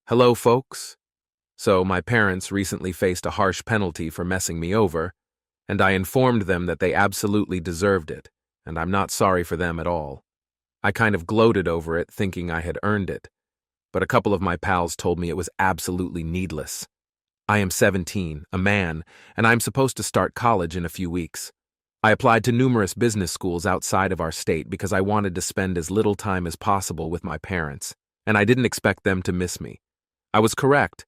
Hello, folks. So, my parents recently faced a harsh penalty for messing me over, and I informed them that they absolutely deserved it, and I'm not sorry for them at all. I kind of gloated over it, thinking I had earned it, but a couple of my pals told me it was absolutely needless. I am 17, a man, and I'm supposed to start college in a few weeks. I applied to numerous business schools outside of our state because I wanted to spend as little time as possible with my parents, and I didn't expect them to miss me. I was correct,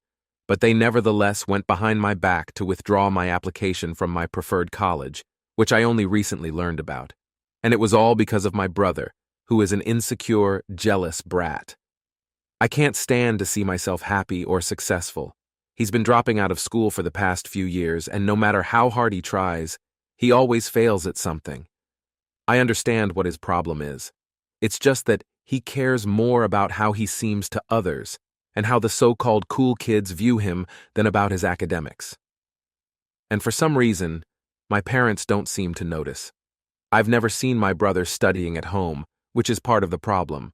but they nevertheless went behind my back to withdraw my application from my preferred college, which I only recently learned about. And it was all because of my brother, who is an insecure, jealous brat. I can't stand to see myself happy or successful. He's been dropping out of school for the past few years, and no matter how hard he tries, he always fails at something. I understand what his problem is. It's just that he cares more about how he seems to others and how the so-called cool kids view him than about his academics. And for some reason, my parents don't seem to notice. I've never seen my brother studying at home, which is part of the problem.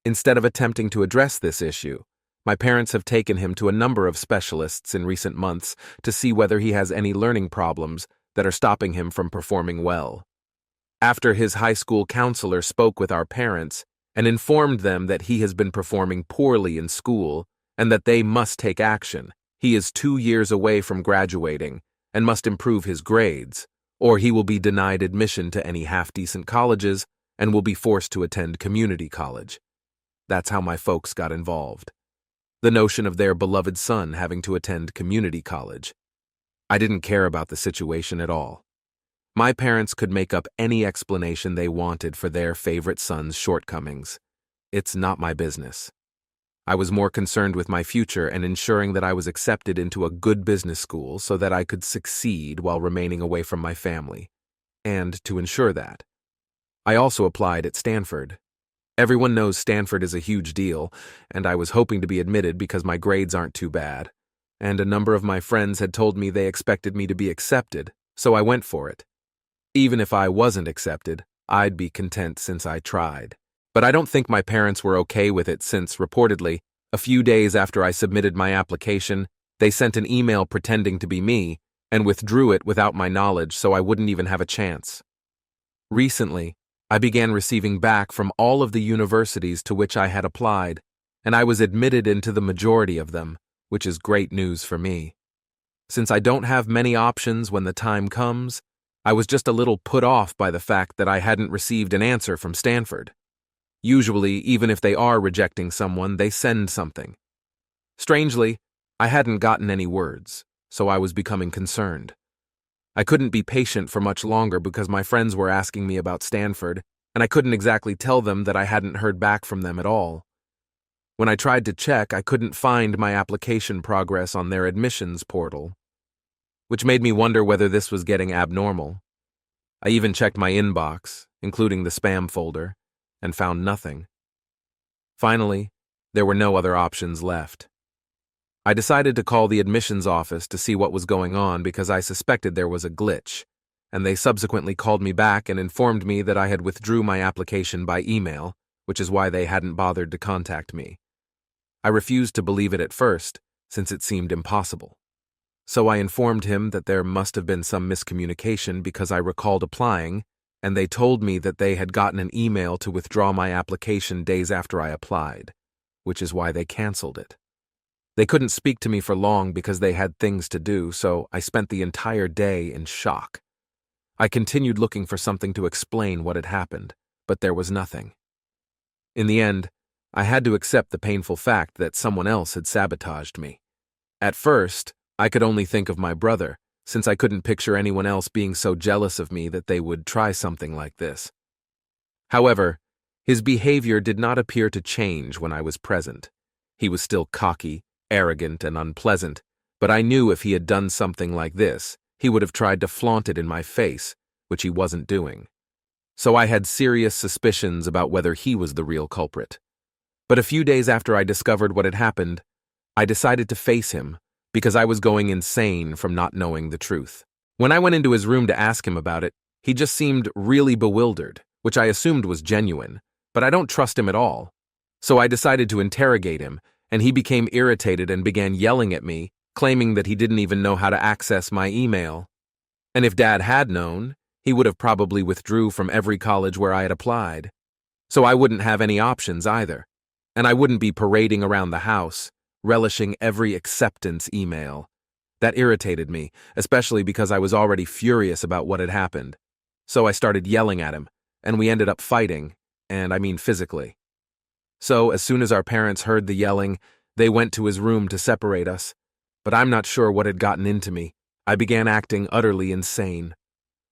Instead of attempting to address this issue, my parents have taken him to a number of specialists in recent months to see whether he has any learning problems that are stopping him from performing well. After his high school counselor spoke with our parents and informed them that he has been performing poorly in school and that they must take action, he is 2 years away from graduating and must improve his grades, or he will be denied admission to any half-decent colleges and will be forced to attend community college. That's how my folks got involved. The notion of their beloved son having to attend community college. I didn't care about the situation at all. My parents could make up any explanation they wanted for their favorite son's shortcomings. It's not my business. I was more concerned with my future and ensuring that I was accepted into a good business school so that I could succeed while remaining away from my family. And to ensure that, I also applied at Stanford. Everyone knows Stanford is a huge deal, and I was hoping to be admitted because my grades aren't too bad, and a number of my friends had told me they expected me to be accepted, so I went for it. Even if I wasn't accepted, I'd be content since I tried. But I don't think my parents were okay with it since, reportedly, a few days after I submitted my application, they sent an email pretending to be me and withdrew it without my knowledge so I wouldn't even have a chance. Recently, I began receiving back from all of the universities to which I had applied, and I was admitted into the majority of them, which is great news for me. Since I don't have many options when the time comes, I was just a little put off by the fact that I hadn't received an answer from Stanford. Usually, even if they are rejecting someone, they send something. Strangely, I hadn't gotten any words, so I was becoming concerned. I couldn't be patient for much longer because my friends were asking me about Stanford, and I couldn't exactly tell them that I hadn't heard back from them at all. When I tried to check, I couldn't find my application progress on their admissions portal, which made me wonder whether this was getting abnormal. I even checked my inbox, including the spam folder, and found nothing. Finally, there were no other options left. I decided to call the admissions office to see what was going on because I suspected there was a glitch, and they subsequently called me back and informed me that I had withdrew my application by email, which is why they hadn't bothered to contact me. I refused to believe it at first, since it seemed impossible. So I informed him that there must have been some miscommunication because I recalled applying, and they told me that they had gotten an email to withdraw my application days after I applied, which is why they canceled it. They couldn't speak to me for long because they had things to do, so I spent the entire day in shock. I continued looking for something to explain what had happened, but there was nothing. In the end, I had to accept the painful fact that someone else had sabotaged me. At first, I could only think of my brother, since I couldn't picture anyone else being so jealous of me that they would try something like this. However, his behavior did not appear to change when I was present. He was still cocky, arrogant, and unpleasant, but I knew if he had done something like this, he would have tried to flaunt it in my face, which he wasn't doing. So I had serious suspicions about whether he was the real culprit. But a few days after I discovered what had happened, I decided to face him, because I was going insane from not knowing the truth. When I went into his room to ask him about it, he just seemed really bewildered, which I assumed was genuine, but I don't trust him at all. So I decided to interrogate him and he became irritated and began yelling at me, claiming that he didn't even know how to access my email. And if Dad had known, he would have probably withdrew from every college where I had applied. So I wouldn't have any options either, and I wouldn't be parading around the house, relishing every acceptance email. That irritated me, especially because I was already furious about what had happened. So I started yelling at him, and we ended up fighting, and I mean physically. So as soon as our parents heard the yelling, they went to his room to separate us. But I'm not sure what had gotten into me. I began acting utterly insane.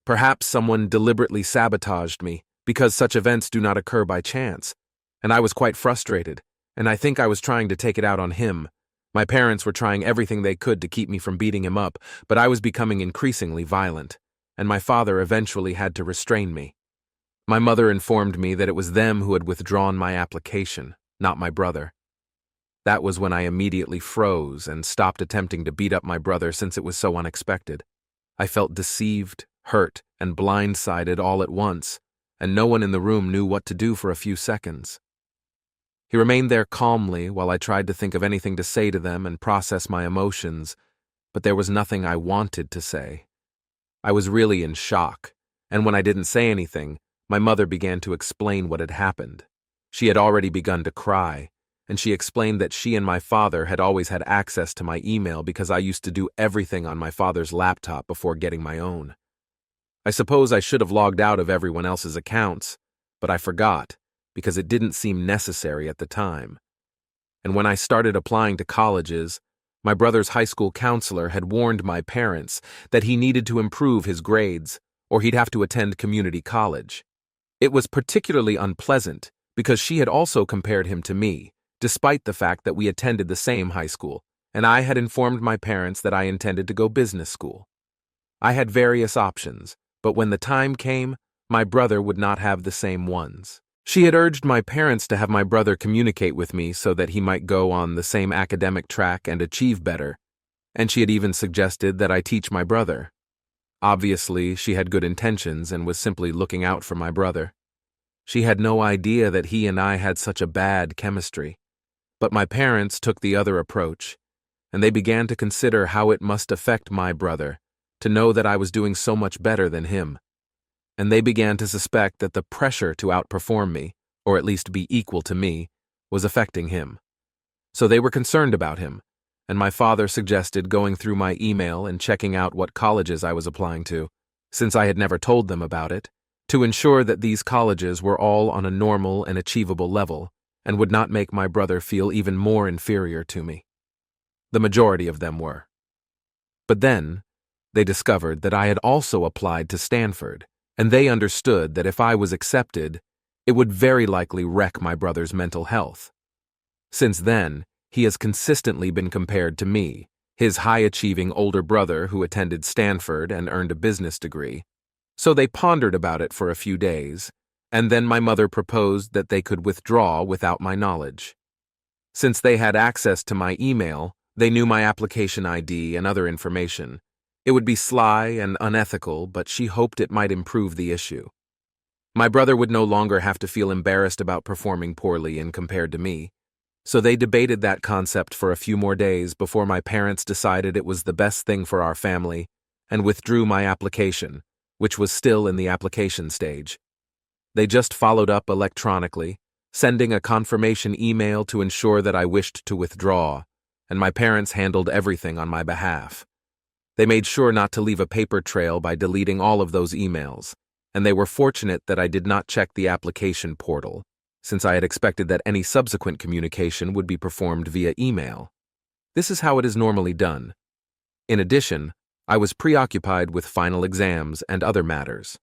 Perhaps someone deliberately sabotaged me, because such events do not occur by chance. And I was quite frustrated, and I think I was trying to take it out on him. My parents were trying everything they could to keep me from beating him up, but I was becoming increasingly violent, and my father eventually had to restrain me. My mother informed me that it was them who had withdrawn my application, not my brother. That was when I immediately froze and stopped attempting to beat up my brother since it was so unexpected. I felt deceived, hurt, and blindsided all at once, and no one in the room knew what to do for a few seconds. He remained there calmly while I tried to think of anything to say to them and process my emotions, but there was nothing I wanted to say. I was really in shock, and when I didn't say anything, my mother began to explain what had happened. She had already begun to cry, and she explained that she and my father had always had access to my email because I used to do everything on my father's laptop before getting my own. I suppose I should have logged out of everyone else's accounts, but I forgot because it didn't seem necessary at the time. And when I started applying to colleges, my brother's high school counselor had warned my parents that he needed to improve his grades or he'd have to attend community college. It was particularly unpleasant because she had also compared him to me, despite the fact that we attended the same high school, and I had informed my parents that I intended to go business school. I had various options, but when the time came, my brother would not have the same ones. She had urged my parents to have my brother communicate with me so that he might go on the same academic track and achieve better, and she had even suggested that I teach my brother. Obviously, she had good intentions and was simply looking out for my brother. She had no idea that he and I had such a bad chemistry. But my parents took the other approach, and they began to consider how it must affect my brother to know that I was doing so much better than him. And they began to suspect that the pressure to outperform me, or at least be equal to me, was affecting him. So they were concerned about him, and my father suggested going through my email and checking out what colleges I was applying to, since I had never told them about it, to ensure that these colleges were all on a normal and achievable level and would not make my brother feel even more inferior to me. The majority of them were. But then, they discovered that I had also applied to Stanford, and they understood that if I was accepted, it would very likely wreck my brother's mental health. Since then, he has consistently been compared to me, his high-achieving older brother who attended Stanford and earned a business degree. So they pondered about it for a few days, and then my mother proposed that they could withdraw without my knowledge. Since they had access to my email, they knew my application ID and other information. It would be sly and unethical, but she hoped it might improve the issue. My brother would no longer have to feel embarrassed about performing poorly and compared to me. So they debated that concept for a few more days before my parents decided it was the best thing for our family and withdrew my application, which was still in the application stage. They just followed up electronically, sending a confirmation email to ensure that I wished to withdraw, and my parents handled everything on my behalf. They made sure not to leave a paper trail by deleting all of those emails, and they were fortunate that I did not check the application portal, since I had expected that any subsequent communication would be performed via email. This is how it is normally done. In addition, I was preoccupied with final exams and other matters.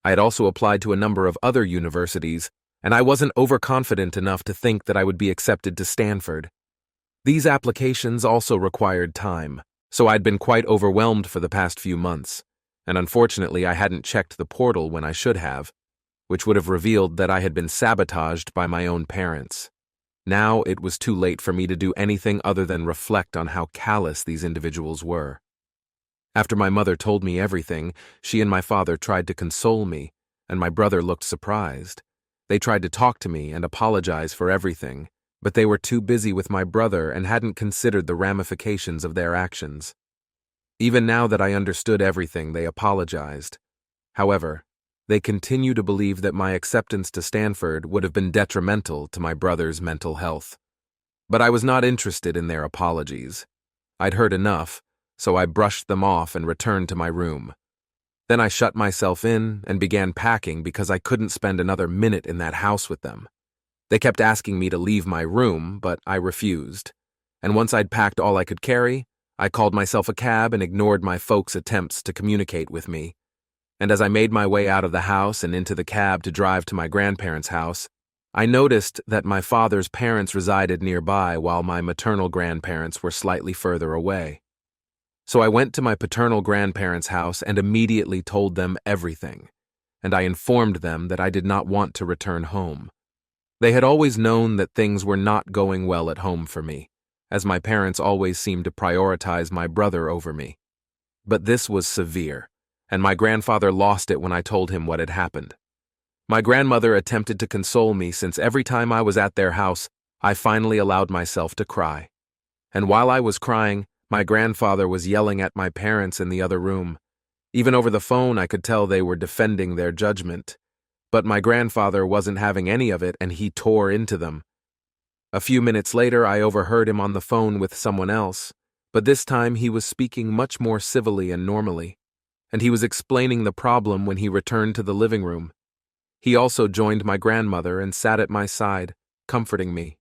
I had also applied to a number of other universities, and I wasn't overconfident enough to think that I would be accepted to Stanford. These applications also required time, so I'd been quite overwhelmed for the past few months, and unfortunately I hadn't checked the portal when I should have, which would have revealed that I had been sabotaged by my own parents. Now it was too late for me to do anything other than reflect on how callous these individuals were. After my mother told me everything, she and my father tried to console me, and my brother looked surprised. They tried to talk to me and apologize for everything, but they were too busy with my brother and hadn't considered the ramifications of their actions. Even now that I understood everything, they apologized. However, they continue to believe that my acceptance to Stanford would have been detrimental to my brother's mental health. But I was not interested in their apologies. I'd heard enough, so I brushed them off and returned to my room. Then I shut myself in and began packing because I couldn't spend another minute in that house with them. They kept asking me to leave my room, but I refused. And once I'd packed all I could carry, I called myself a cab and ignored my folks' attempts to communicate with me. And as I made my way out of the house and into the cab to drive to my grandparents' house, I noticed that my father's parents resided nearby while my maternal grandparents were slightly further away. So I went to my paternal grandparents' house and immediately told them everything, and I informed them that I did not want to return home. They had always known that things were not going well at home for me, as my parents always seemed to prioritize my brother over me. But this was severe, and my grandfather lost it when I told him what had happened. My grandmother attempted to console me since every time I was at their house, I finally allowed myself to cry. And while I was crying, my grandfather was yelling at my parents in the other room. Even over the phone, I could tell they were defending their judgment. But my grandfather wasn't having any of it, and he tore into them. A few minutes later, I overheard him on the phone with someone else, but this time he was speaking much more civilly and normally, and he was explaining the problem when he returned to the living room. He also joined my grandmother and sat at my side, comforting me.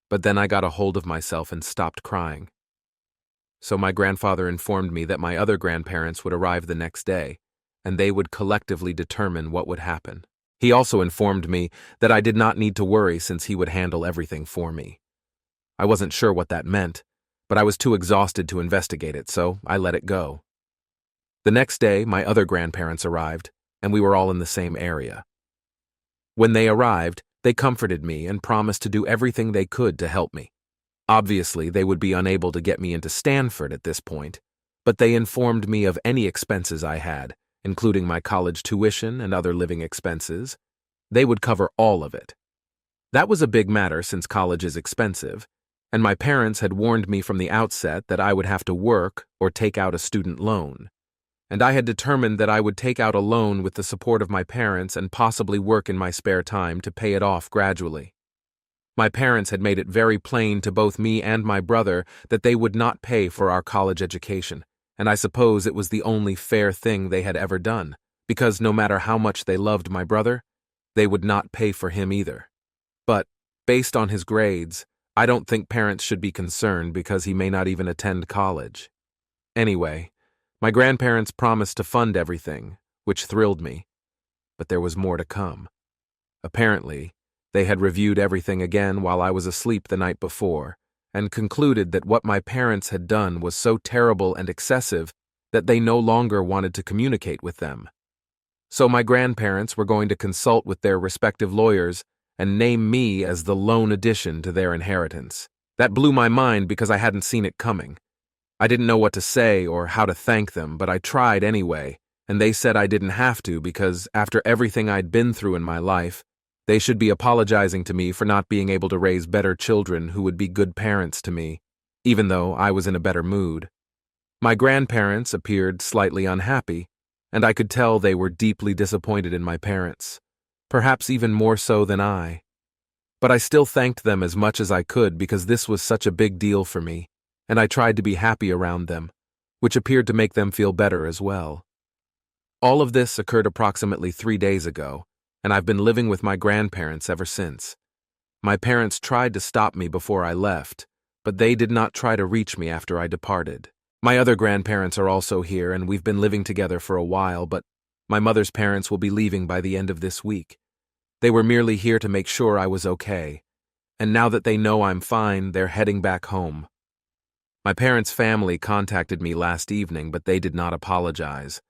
But then I got a hold of myself and stopped crying. So my grandfather informed me that my other grandparents would arrive the next day, and they would collectively determine what would happen. He also informed me that I did not need to worry since he would handle everything for me. I wasn't sure what that meant, but I was too exhausted to investigate it, so I let it go. The next day, my other grandparents arrived, and we were all in the same area. When they arrived, they comforted me and promised to do everything they could to help me. Obviously, they would be unable to get me into Stanford at this point, but they informed me of any expenses I had, including my college tuition and other living expenses. They would cover all of it. That was a big matter since college is expensive, and my parents had warned me from the outset that I would have to work or take out a student loan. And I had determined that I would take out a loan with the support of my parents and possibly work in my spare time to pay it off gradually. My parents had made it very plain to both me and my brother that they would not pay for our college education, and I suppose it was the only fair thing they had ever done, because no matter how much they loved my brother, they would not pay for him either. But, based on his grades, I don't think parents should be concerned because he may not even attend college. Anyway, my grandparents promised to fund everything, which thrilled me. But there was more to come. Apparently, they had reviewed everything again while I was asleep the night before, and concluded that what my parents had done was so terrible and excessive that they no longer wanted to communicate with them. So my grandparents were going to consult with their respective lawyers and name me as the lone addition to their inheritance. That blew my mind because I hadn't seen it coming. I didn't know what to say or how to thank them, but I tried anyway, and they said I didn't have to because after everything I'd been through in my life, they should be apologizing to me for not being able to raise better children who would be good parents to me, even though I was in a better mood. My grandparents appeared slightly unhappy, and I could tell they were deeply disappointed in my parents, perhaps even more so than I. But I still thanked them as much as I could because this was such a big deal for me, and I tried to be happy around them, which appeared to make them feel better as well. All of this occurred approximately 3 days ago, and I've been living with my grandparents ever since. My parents tried to stop me before I left, but they did not try to reach me after I departed. My other grandparents are also here, and we've been living together for a while, but my mother's parents will be leaving by the end of this week. They were merely here to make sure I was okay, and now that they know I'm fine, they're heading back home. My parents' family contacted me last evening, but they did not apologize.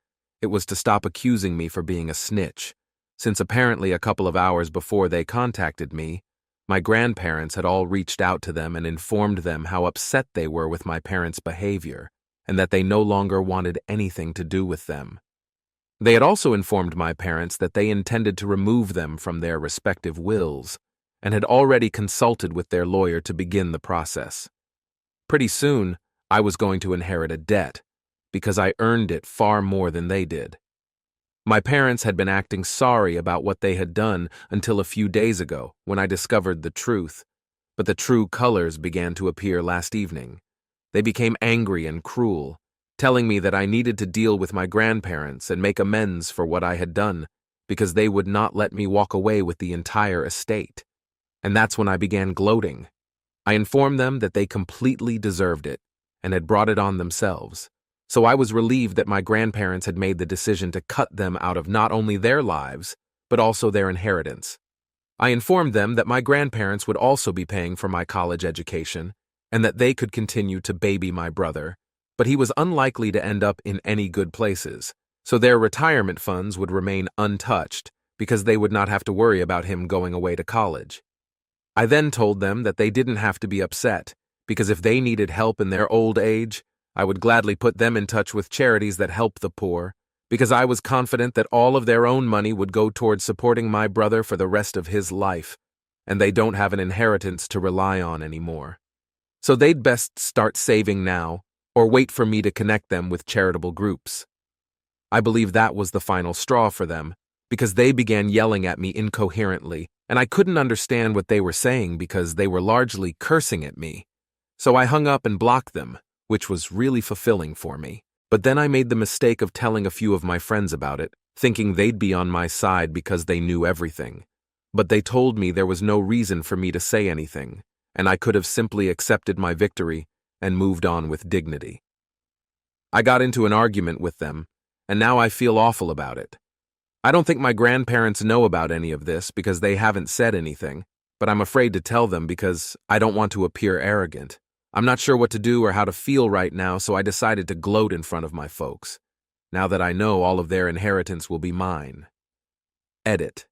It was to stop accusing me for being a snitch, since apparently a couple of hours before they contacted me, my grandparents had all reached out to them and informed them how upset they were with my parents' behavior, and that they no longer wanted anything to do with them. They had also informed my parents that they intended to remove them from their respective wills, and had already consulted with their lawyer to begin the process. Pretty soon, I was going to inherit a debt, because I earned it far more than they did. My parents had been acting sorry about what they had done until a few days ago when I discovered the truth, but the true colors began to appear last evening. They became angry and cruel, telling me that I needed to deal with my grandparents and make amends for what I had done, because they would not let me walk away with the entire estate. And that's when I began gloating. I informed them that they completely deserved it and had brought it on themselves. So I was relieved that my grandparents had made the decision to cut them out of not only their lives, but also their inheritance. I informed them that my grandparents would also be paying for my college education and that they could continue to baby my brother, but he was unlikely to end up in any good places, so their retirement funds would remain untouched because they would not have to worry about him going away to college. I then told them that they didn't have to be upset, because if they needed help in their old age, I would gladly put them in touch with charities that help the poor, because I was confident that all of their own money would go towards supporting my brother for the rest of his life, and they don't have an inheritance to rely on anymore. So they'd best start saving now, or wait for me to connect them with charitable groups. I believe that was the final straw for them, because they began yelling at me incoherently, and I couldn't understand what they were saying because they were largely cursing at me. So I hung up and blocked them, which was really fulfilling for me. But then I made the mistake of telling a few of my friends about it, thinking they'd be on my side because they knew everything. But they told me there was no reason for me to say anything, and I could have simply accepted my victory and moved on with dignity. I got into an argument with them, and now I feel awful about it. I don't think my grandparents know about any of this because they haven't said anything, but I'm afraid to tell them because I don't want to appear arrogant. I'm not sure what to do or how to feel right now, so I decided to gloat in front of my folks, now that I know all of their inheritance will be mine. Edit.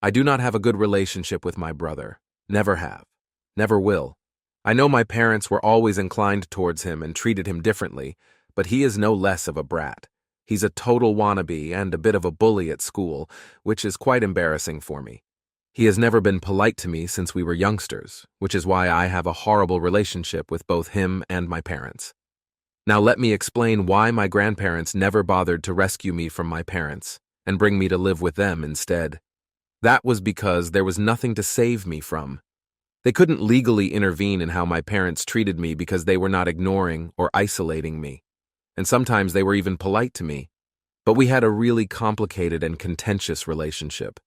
I do not have a good relationship with my brother. Never have. Never will. I know my parents were always inclined towards him and treated him differently, but he is no less of a brat. He's a total wannabe and a bit of a bully at school, which is quite embarrassing for me. He has never been polite to me since we were youngsters, which is why I have a horrible relationship with both him and my parents. Now let me explain why my grandparents never bothered to rescue me from my parents and bring me to live with them instead. That was because there was nothing to save me from. They couldn't legally intervene in how my parents treated me because they were not ignoring or isolating me, and sometimes they were even polite to me. But we had a really complicated and contentious relationship.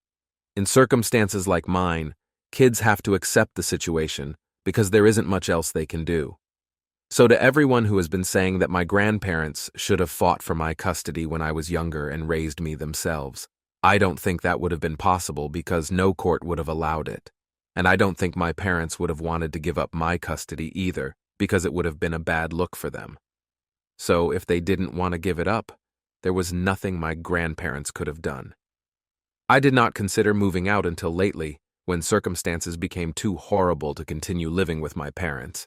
In circumstances like mine, kids have to accept the situation because there isn't much else they can do. So to everyone who has been saying that my grandparents should have fought for my custody when I was younger and raised me themselves, I don't think that would have been possible because no court would have allowed it. And I don't think my parents would have wanted to give up my custody either because it would have been a bad look for them. So if they didn't want to give it up, there was nothing my grandparents could have done. I did not consider moving out until lately, when circumstances became too horrible to continue living with my parents,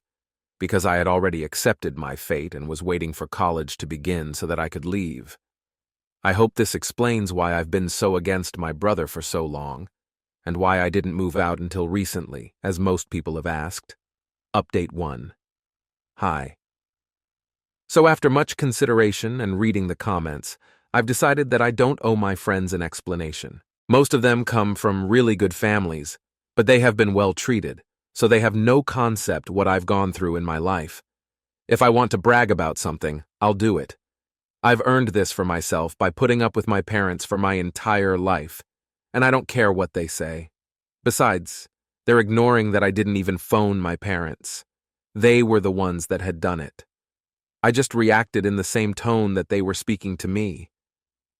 because I had already accepted my fate and was waiting for college to begin so that I could leave. I hope this explains why I've been so against my brother for so long, and why I didn't move out until recently, as most people have asked. Update 1. Hi. So after much consideration and reading the comments, I've decided that I don't owe my friends an explanation. Most of them come from really good families, but they have been well treated, so they have no concept what I've gone through in my life. If I want to brag about something, I'll do it. I've earned this for myself by putting up with my parents for my entire life, and I don't care what they say. Besides, they're ignoring that I didn't even phone my parents. They were the ones that had done it. I just reacted in the same tone that they were speaking to me.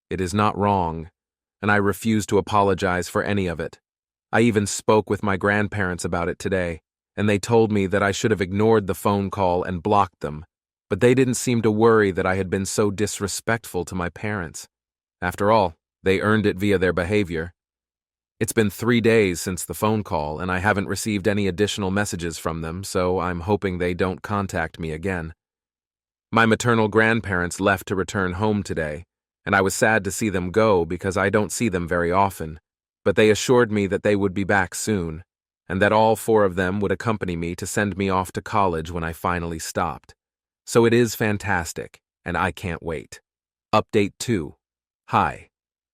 It is not wrong, and I refuse to apologize for any of it. I even spoke with my grandparents about it today, and they told me that I should have ignored the phone call and blocked them, but they didn't seem to worry that I had been so disrespectful to my parents. After all, they earned it via their behavior. It's been 3 days since the phone call, and I haven't received any additional messages from them, so I'm hoping they don't contact me again. My maternal grandparents left to return home today, and I was sad to see them go because I don't see them very often, but they assured me that they would be back soon. and that all 4 of them would accompany me to send me off to college when I finally stopped. So it is fantastic, and I can't wait. Update 2. Hi.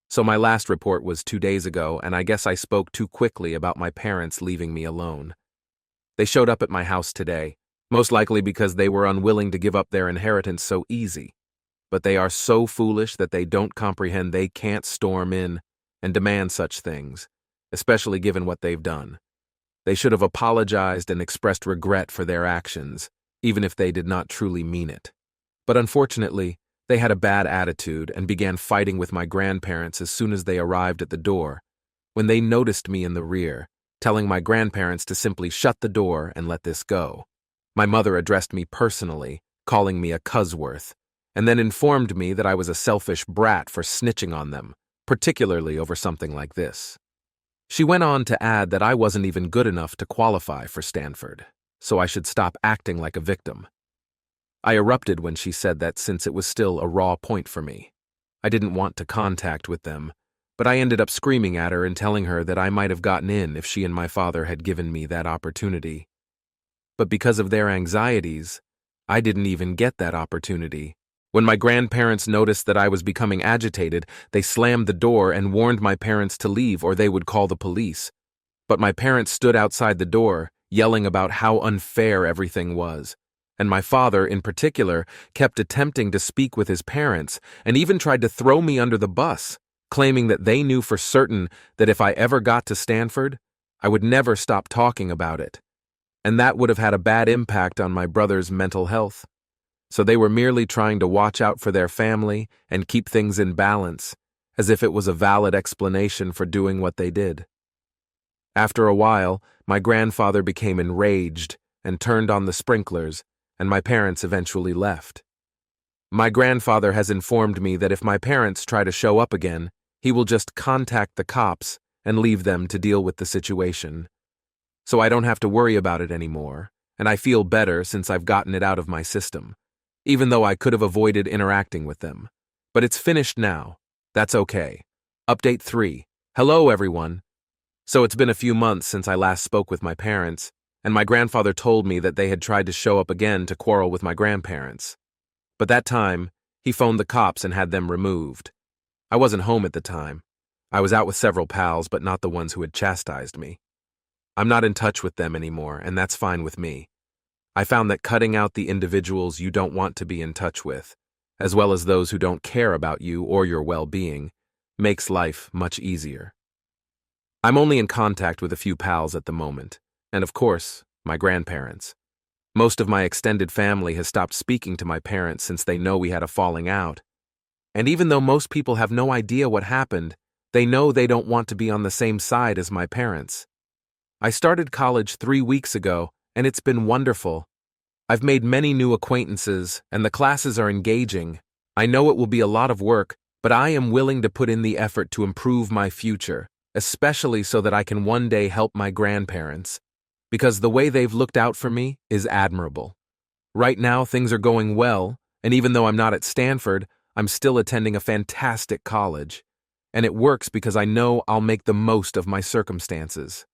So my last report was 2 days ago, and I guess I spoke too quickly about my parents leaving me alone. They showed up at my house today, most likely because they were unwilling to give up their inheritance so easy. But they are so foolish that they don't comprehend they can't storm in and demand such things, especially given what they've done. They should have apologized and expressed regret for their actions, even if they did not truly mean it. But unfortunately, they had a bad attitude and began fighting with my grandparents as soon as they arrived at the door, when they noticed me in the rear, telling my grandparents to simply shut the door and let this go. My mother addressed me personally, calling me a Cusworth, and then informed me that I was a selfish brat for snitching on them, particularly over something like this. She went on to add that I wasn't even good enough to qualify for Stanford, so I should stop acting like a victim. I erupted when she said that since it was still a raw point for me. I didn't want to contact with them, but I ended up screaming at her and telling her that I might have gotten in if she and my father had given me that opportunity. But because of their anxieties, I didn't even get that opportunity. When my grandparents noticed that I was becoming agitated, they slammed the door and warned my parents to leave or they would call the police. But my parents stood outside the door, yelling about how unfair everything was. And my father, in particular, kept attempting to speak with his parents and even tried to throw me under the bus, claiming that they knew for certain that if I ever got to Stanford, I would never stop talking about it. And that would have had a bad impact on my brother's mental health. So they were merely trying to watch out for their family and keep things in balance, as if it was a valid explanation for doing what they did. After a while, my grandfather became enraged and turned on the sprinklers, and my parents eventually left. My grandfather has informed me that if my parents try to show up again, he will just contact the cops and leave them to deal with the situation. So I don't have to worry about it anymore, and I feel better since I've gotten it out of my system, even though I could have avoided interacting with them. But it's finished now. That's okay. Update 3. Hello, everyone. So it's been a few months since I last spoke with my parents, and my grandfather told me that they had tried to show up again to quarrel with my grandparents. But that time, he phoned the cops and had them removed. I wasn't home at the time. I was out with several pals, but not the ones who had chastised me. I'm not in touch with them anymore, and that's fine with me. I found that cutting out the individuals you don't want to be in touch with, as well as those who don't care about you or your well-being, makes life much easier. I'm only in contact with a few pals at the moment, and of course, my grandparents. Most of my extended family has stopped speaking to my parents since they know we had a falling out. And even though most people have no idea what happened, they know they don't want to be on the same side as my parents. I started college 3 weeks ago, and it's been wonderful. I've made many new acquaintances, and the classes are engaging. I know it will be a lot of work, but I am willing to put in the effort to improve my future, especially so that I can one day help my grandparents, because the way they've looked out for me is admirable. Right now, things are going well, and even though I'm not at Stanford, I'm still attending a fantastic college. And it works because I know I'll make the most of my circumstances.